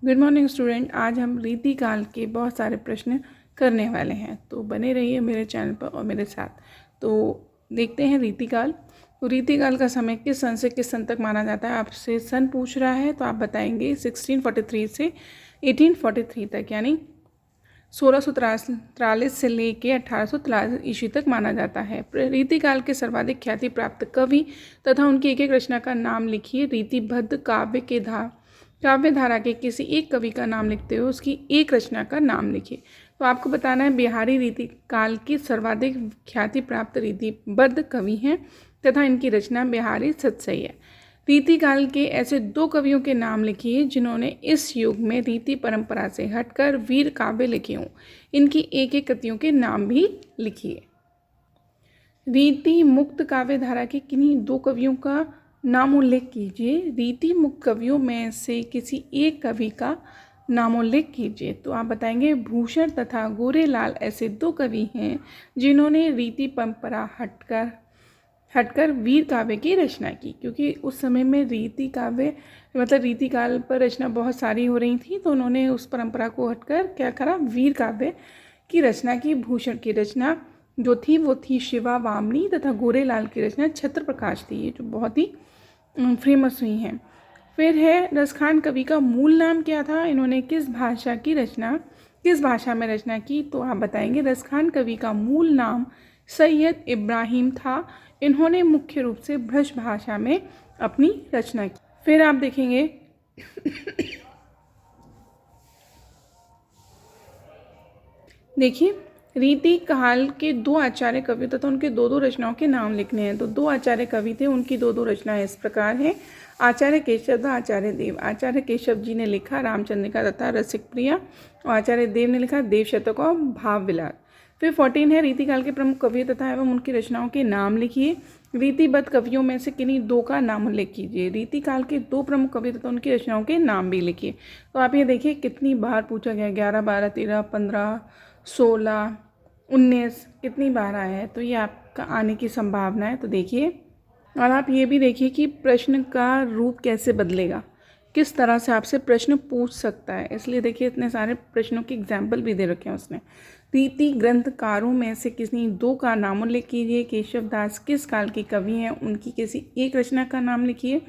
Good morning student. आज हम रीतिकाल के बहुत सारे प्रश्न करने वाले हैं, तो बने रहिए मेरे चैनल पर और मेरे साथ। तो देखते हैं रीतिकाल। तो रीतिकाल का समय किस सन से किस सन तक माना जाता है। आपसे सन पूछ रहा है तो आप बताएंगे 1643 से 1843 तक, यानी 1643 से लेके 1843 ईस्वी तक माना जाता है। रीतिकाल के सर्वाधिक ख्याति प्राप्त कवि तथा उनकी एक एक रचना का नाम लिखिए। रीतिबद्ध काव्य धारा के किसी एक कवि का नाम लिखते हुए उसकी एक रचना का नाम लिखिए। तो आपको बताना है बिहारी रीतिकाल की सर्वाधिक ख्याति प्राप्त रीतिबद्ध कवि हैं तथा इनकी रचना बिहारी सतसई है। रीतिकाल के ऐसे दो कवियों के नाम लिखिए जिन्होंने इस युग में रीति परंपरा से हटकर वीर काव्य लिखे हों। इनकी एक एक कृतियों के नाम भी लिखिए। रीति मुक्त काव्य धारा के किन्हीं दो कवियों का नाम उल्लेख कीजिए। रीति मुक्त कवियों में से किसी एक कवि का नाम उल्लेख कीजिए। तो आप बताएंगे भूषण तथा गोरेलाल ऐसे दो कवि हैं जिन्होंने रीति परंपरा हटकर वीर काव्य की रचना की, क्योंकि उस समय में रीति काव्य रीतिकाल पर रचना बहुत सारी हो रही थी, तो उन्होंने उस परंपरा को हटकर क्या करा, वीर काव्य की रचना की। भूषण की रचना जो थी वो थी शिवा वामनी तथा गोरेलाल की रचना छत्र प्रकाश थी, ये जो बहुत ही फेमस हुई हैं। फिर है रसखान कवि का मूल नाम क्या था, इन्होंने किस भाषा में रचना की। तो आप बताएंगे रसखान कवि का मूल नाम सैयद इब्राहिम था। इन्होंने मुख्य रूप से ब्रज भाषा में अपनी रचना की। फिर आप देखेंगे देखिए रीति काल के दो आचार्य कवि तथा उनके दो दो रचनाओं के नाम लिखने हैं। तो दो आचार्य कवि थे, उनकी दो दो रचनाएं इस प्रकार हैं। आचार्य केशव तथा आचार्य देव। आचार्य केशव जी ने लिखा रामचंद्रिका तथा रसिक प्रिया, और आचार्य देव ने लिखा देव शतक और भाव विलास। फिर 14 है रीतिकाल के प्रमुख कवि तथा एवं उनकी रचनाओं के नाम लिखिए। रीतिबद्ध कवियों में से किन्हीं दो का नाम उल्लेख कीजिए। रीतिकाल के दो प्रमुख कवि तथा उनकी रचनाओं के नाम भी लिखिए। तो आप ये देखिए कितनी बार पूछा गया, 11, 12, 13, 15, 16, 19 कितनी बार आया है, तो ये आपका आने की संभावना है। तो देखिए, और आप ये भी देखिए कि प्रश्न का रूप कैसे बदलेगा, किस तरह से आपसे प्रश्न पूछ सकता है। इसलिए देखिए इतने सारे प्रश्नों के एग्जाम्पल भी दे रखे हैं उसने। रीति ग्रंथकारों में से किसी दो का नाम उल्लेख कीजिए। केशव दास किस काल के कवि हैं, उनकी किसी एक रचना का नाम लिखिए।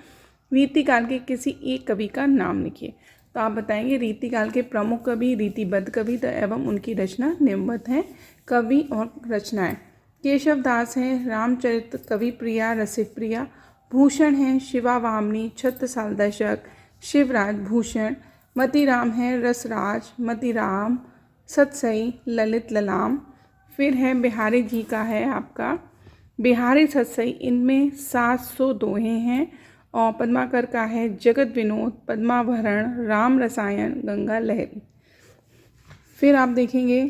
रीतिकाल के किसी एक कवि का नाम लिखिए। तो आप बताएंगे रीतिकाल के प्रमुख कवि, रीतिबद्ध कवि एवं उनकी रचना निम्नवत हैं। कवि और रचनाएं केशव दास हैं रामचरित, कवि प्रिया, रसिक प्रिया। भूषण हैं शिवा वामनी, छत्रसाल दशक, शिवराज भूषण। मतीराम हैं रसराज, मतीराम, सतसई, ललित ललाम। फिर है बिहारी जी का है आपका बिहारी सतसई, इनमें 700 दोहे हैं। और पद्माकर का है जगत विनोद, पद्माभरण, राम रसायन, गंगा लहरी। फिर आप देखेंगे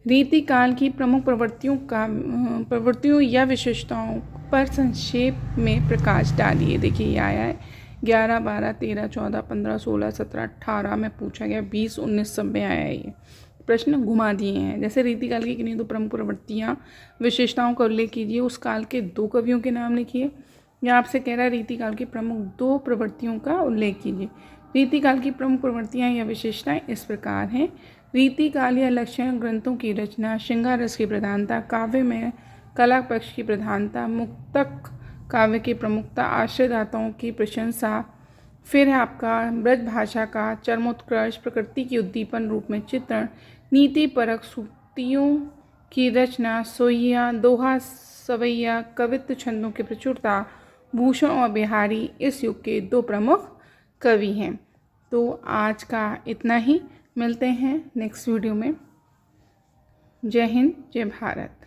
रीतिकाल की प्रमुख प्रवृत्तियों या विशेषताओं पर संक्षेप में प्रकाश डालिए। देखिए ये आया है 11, 12, 13, 14, 15, 16, 17, 18 में पूछा गया, 20, 19 सब में आया है। ये प्रश्न घुमा दिए हैं। जैसे रीतिकाल की किन्हीं दो प्रमुख प्रवृत्तियाँ विशेषताओं का उल्लेख कीजिए, उस काल के दो कवियों के नाम लिखिए। या आपसे कह रहा है रीतिकाल की प्रमुख दो प्रवृत्तियों का उल्लेख कीजिए। रीतिकाल की प्रमुख प्रवृत्तियाँ या विशेषताएं इस प्रकार हैं। रीतिकाल या लक्षण ग्रंथों की रचना, श्रृंगार रस की प्रधानता, काव्य में कला पक्ष की प्रधानता, मुक्तक काव्य की प्रमुखता, आश्रयदाताओं की प्रशंसा। फिर है आपका ब्रज भाषा का चरमोत्कर्ष, प्रकृति की उद्दीपन रूप में चित्रण, नीति परक सूक्तियों की रचना, सोहिया, दोहा, सवैया, कवित्व छंदों की प्रचुरता। भूषण और बिहारी इस युग के दो प्रमुख कवि हैं। तो आज का इतना ही, मिलते हैं नेक्स्ट वीडियो में। जय हिंद, जय भारत।